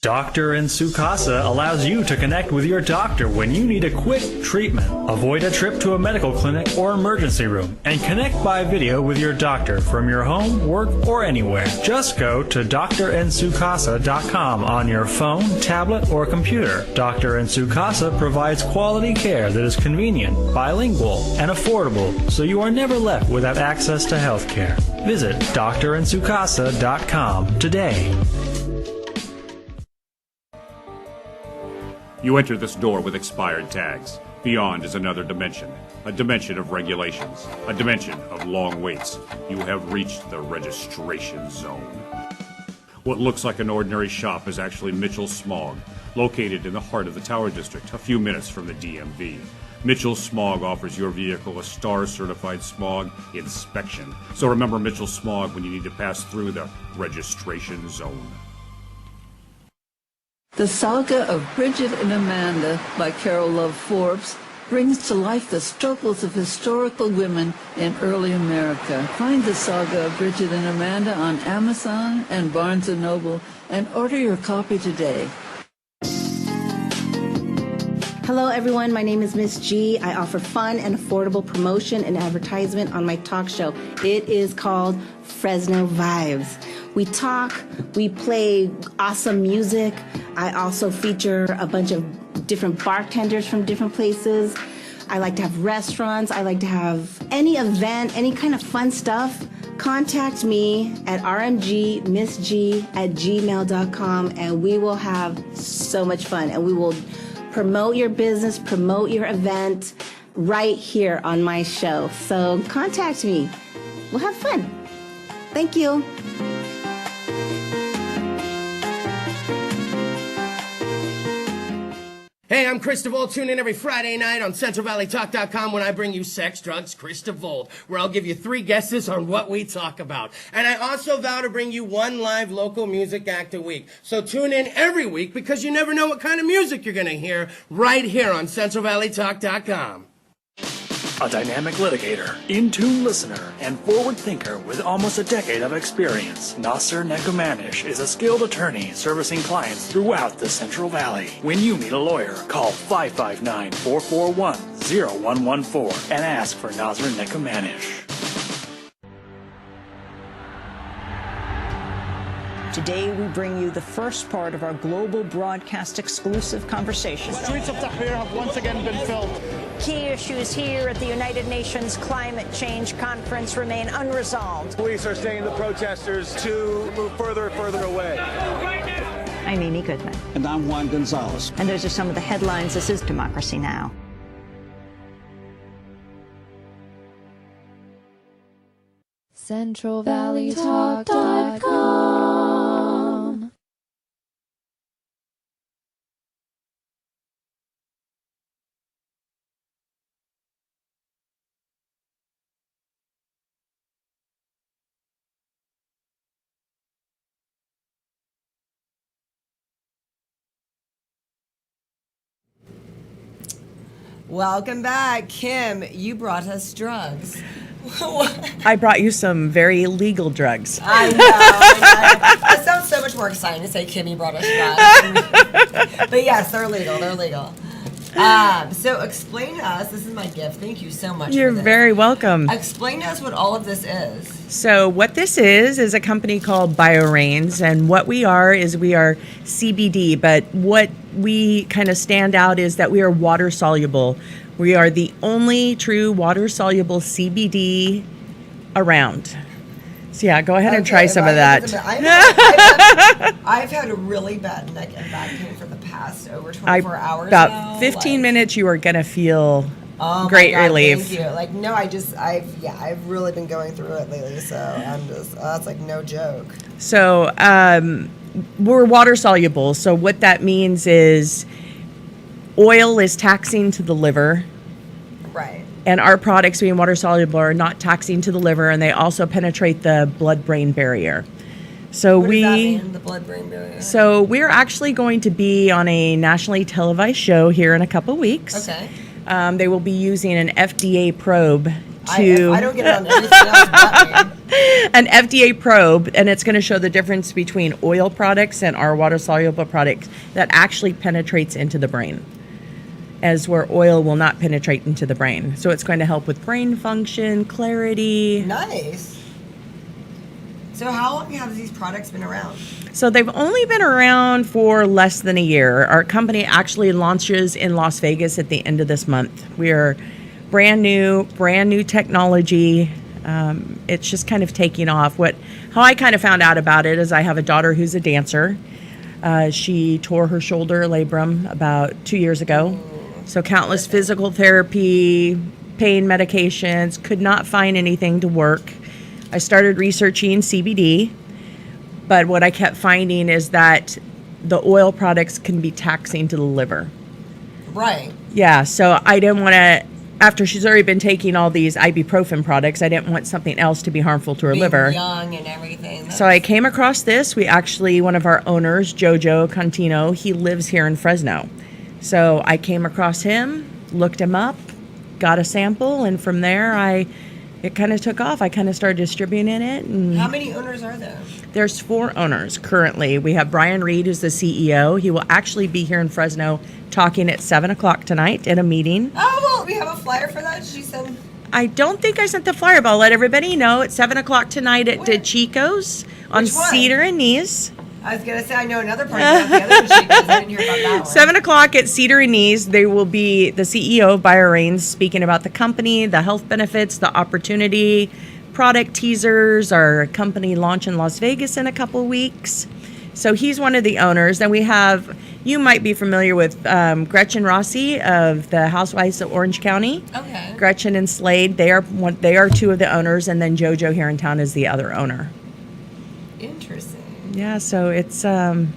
Doctor in Sukasa allows you to connect with your doctor when you need a quick treatment. Avoid a trip to a medical clinic or emergency room and connect by video with your doctor from your home, work, or anywhere. Just go to drinsukasa.com on your phone, tablet, or computer. Dr. in Sukasa provides quality care that is convenient, bilingual, and affordable, so you are never left without access to health care. Visit drinsukasa.com today. You enter this door with expired tags. Beyond is another dimension, a dimension of regulations, a dimension of long waits. You have reached the registration zone. What looks like an ordinary shop is actually Mitchell Smog, located in the heart of the Tower District, a few minutes from the DMV. Mitchell Smog offers your vehicle a STAR-certified smog inspection. So remember Mitchell Smog when you need to pass through the registration zone. The Saga of Bridget and Amanda by Carol Love Forbes brings to life the struggles of historical women in early America. Find the Saga of Bridget and Amanda on Amazon and Barnes & Noble and order your copy today. Hello, everyone. My name is Miss G. I offer fun and affordable promotion and advertisement on my talk show. It is called Fresno Vibes. We talk, we play awesome music. I also feature a bunch of different bartenders from different places. I like to have restaurants. I like to have any event, any kind of fun stuff. Contact me at rmgmissg@gmail.com and we will have so much fun and we will promote your business, promote your event right here on my show. So contact me. We'll have fun. Thank you. Hey, I'm Chris DeVold. Tune in every Friday night on CentralValleyTalk.com when I bring you Sex, Drugs, Chris DeVold, where I'll give you 3 guesses on what we talk about. And I also vow to bring you 1 live local music act a week. So tune in every week because you never know what kind of music you're going to hear right here on CentralValleyTalk.com. A dynamic litigator, in-tune listener, and forward thinker with almost a decade of experience, Nasser Nekumanish is a skilled attorney servicing clients throughout the Central Valley. When you need a lawyer, call 559-441-0114 and ask for Nasser Nekumanish. Today, we bring you the first part of our global broadcast exclusive conversation. The streets of Tahrir have once again been filled. Key issues here at the United Nations Climate Change Conference remain unresolved. Police are saying the protesters to move further and further away. I'm Amy Goodman. And I'm Juan Gonzalez. And those are some of the headlines. This is Democracy Now! CentralValleyTalk.com. Welcome back. Kim, you brought us drugs. I brought you some very legal drugs. I know. That sounds so much more exciting to say Kimmy brought us drugs. But yes, they're legal. They're legal. So explain to us, this is my gift. Thank you so much. You're for this. very welcome. Explain to us what all of this is. So what this is a company called BioRains, and what we are CBD, but what we kind of stand out is that we are water soluble. We are the only true water soluble CBD around. So yeah, go ahead and try some of that. I've had a really bad neck and back pain for the past over 24 hours About now. 15 minutes, you are going to feel Oh great my God, relief. Thank you. Like, no, I've really been going through it lately. So I'm just, that's like no joke. So we're water soluble. So what that means is oil is taxing to the liver. Right. And our products being water soluble are not taxing to the liver, and they also penetrate the blood-brain barrier. So What does that mean, the blood-brain barrier? So we're actually going to be on a nationally televised show here in a couple weeks. Okay. They will be using an FDA probe to. I don't get it on anything else but me. An FDA probe, and it's going to show the difference between oil products and our water soluble products that actually penetrates into the brain, as where oil will not penetrate into the brain. So it's going to help with brain function, clarity. Nice. So how long have these products been around? So they've only been around for less than a year. Our company actually launches in Las Vegas at the end of this month. We are brand new technology. It's just kind of taking off. How I kind of found out about it is I have a daughter who's a dancer. She tore her shoulder labrum about 2 years ago. So countless physical therapy, pain medications, could not find anything to work. I started researching CBD, but what I kept finding is that the oil products can be taxing to the liver. Right. Yeah, so I didn't want to, after she's already been taking all these ibuprofen products, I didn't want something else to be harmful to her Being liver. young and everything. So I came across this. One of our owners, Jojo Contino, he lives here in Fresno. So I came across him, looked him up, got a sample, and from there it kind of took off. I kind of started distributing it. And How many owners are there? there's 4 owners currently. We have Brian Reed, who's the CEO. He will actually be here in Fresno talking at 7 o'clock tonight at a meeting. Oh, well, we have a flyer for that. Did you send? I don't think I sent the flyer, but I'll let everybody know at 7 o'clock tonight at Chico's on Which one? Cedar and Knees. I was going to say, I know another part about the other Chicos. I didn't hear about that one. 7 o'clock at Cedar and Knees. There will be the CEO of Biorains speaking about the company, the health benefits, the opportunity, product teasers, our company launch in Las Vegas in a couple weeks. So he's one of the owners. Then we have, you might be familiar with Gretchen Rossi of the Housewives of Orange County. Okay. Gretchen and Slade, they are 2 of the owners, and then Jojo here in town is the other owner. Interesting. Yeah, so it's some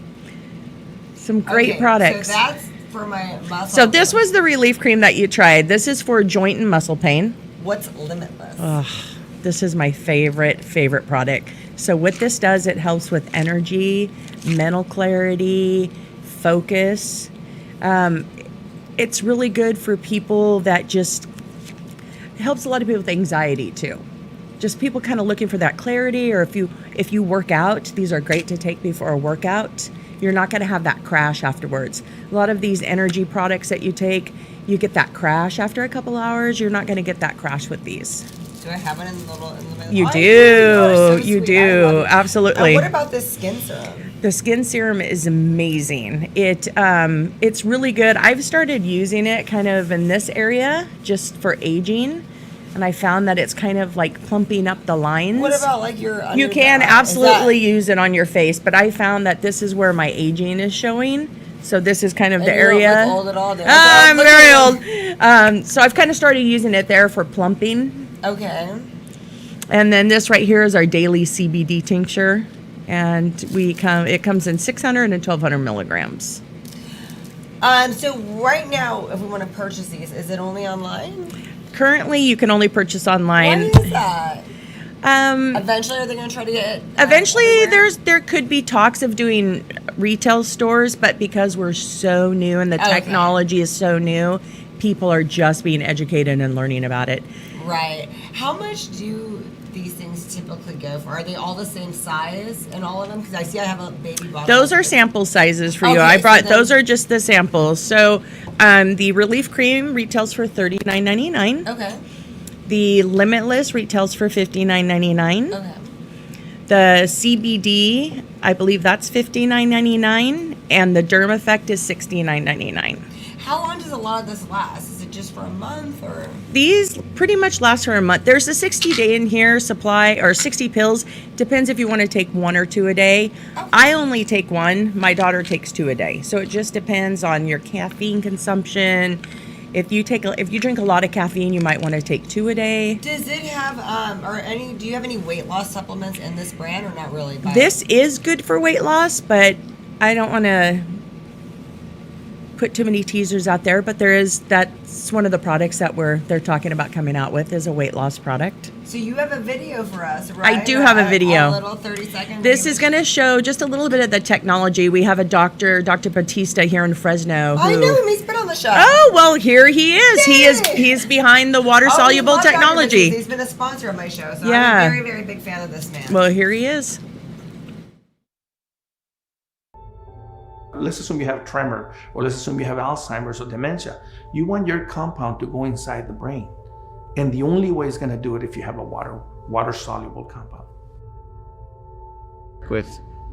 great products. So that's for my muscle. So this was the relief cream that you tried. This is for joint and muscle pain. What's Limitless? This is my favorite product. So what this does, it helps with energy, mental clarity, focus. It's really good for people that just, it helps a lot of people with anxiety too. Just people kind of looking for that clarity, or if you work out, these are great to take before a workout. You're not going to have that crash afterwards. A lot of these energy products that you take, you get that crash after a couple hours. You're not going to get that crash with these. Do I have it in the little? You Oh, do. so You sweet. I love do. it. Absolutely. What about this skin serum? The skin serum is amazing. It's really good. I've started using it kind of in this area just for aging, and I found that it's kind of like plumping up the lines. What about like your? You can absolutely use it on your face, but I found that this is where my aging is showing. So this is kind of the And you don't area. look old at all, then. I'm very old. So I've kind of started using it there for plumping. Okay. And then this right here is our daily CBD tincture, and it comes in 600 and 1,200 milligrams. So right now, if we want to purchase these, is it only online? Currently, you can only purchase online. Why is that? Eventually, are they going to try to get? Eventually, there could be talks of doing retail stores, but because we're so new and the technology is so new, people are just being educated and learning about it. Right. How much do these things typically go for? Are they all the same size in all of them? Because I see I have a baby bottle. Those are sample sizes for you. Okay, I brought so then- those are just the samples. So the relief cream retails for $39.99. Okay. The Limitless retails for $59.99. Okay. The CBD, I believe that's $59.99, and the Derm Effect is $69.99. How long does a lot of this last? Is it just for a month or? These pretty much last for a month. There's a 60-day in here supply, or 60 pills. Depends if you want to take 1 or 2 a day. Okay. I only take 1. My daughter takes 2 a day. So it just depends on your caffeine consumption If you drink a lot of caffeine, you might want to take 2 a day. Does it have do you have any weight loss supplements in this brand or not really? This is good for weight loss, but I don't want to put too many teasers out there, but that's one of the products that they're talking about coming out with is a weight loss product. So you have a video for us, right? I do have a video. A little 30-second. This is going to show just a little bit of the technology. We have a Dr. Batista here in Fresno. I know him. He's been on the show. Oh, well, here he is. He's behind the water soluble technology. He's been a sponsor of my show, so yeah. I'm a very, very big fan of this man. Well, here he is. Let's assume you have tremor, or let's assume you have Alzheimer's or dementia. You want your compound to go inside the brain. And the only way it's going to do it if you have a water-soluble compound. With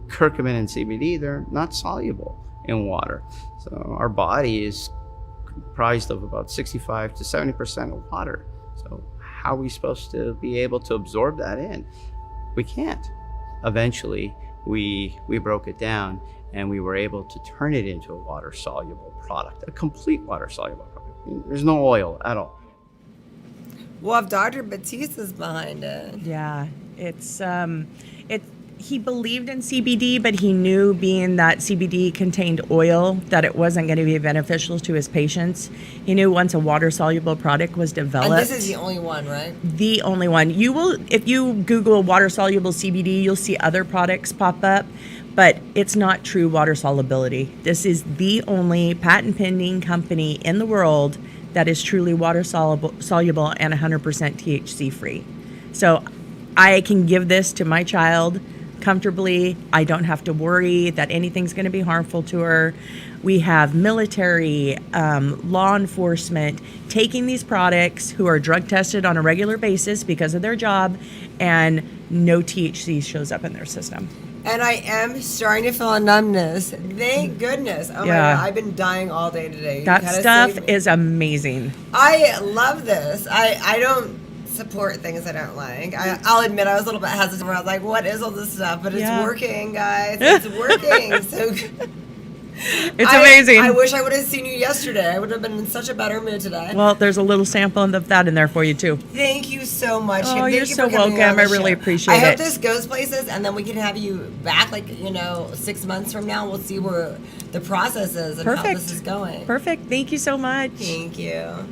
curcumin and CBD, they're not soluble in water. So our body is comprised of about 65 to 70% of water. So how are we supposed to be able to absorb that in? We can't. Eventually, we broke it down and we were able to turn it into a water-soluble product, a complete water-soluble product. There's no oil at all. Well, if Dr. Batista's behind it. Yeah, he believed in CBD, but he knew being that CBD contained oil, that it wasn't going to be beneficial to his patients. He knew once a water-soluble product was developed. And this is the only one, right? The only one. You will, if you Google water-soluble CBD, you'll see other products pop up, but it's not true water solubility. This is the only patent-pending company in the world that is truly water soluble and 100% THC free. So I can give this to my child comfortably. I don't have to worry that anything's going to be harmful to her. We have military, law enforcement taking these products who are drug tested on a regular basis because of their job, and no THC shows up in their system. And I am starting to feel a numbness. Thank goodness. Oh my God, I've been dying all day today. That stuff is amazing. I love this. I don't support things I don't like. I'll admit I was a little bit hesitant where I was like, what is all this stuff? But it's working, guys. It's working. So it's amazing. I wish I would have seen you yesterday. I would have been in such a better mood today. Well, there's a little sample of that in there for you, too. Thank you so much. Oh, you're so welcome. I really appreciate it. I hope this goes places, and then we can have you back, 6 months from now. We'll see where the process is and how this is going. Perfect. Thank you so much. Thank you.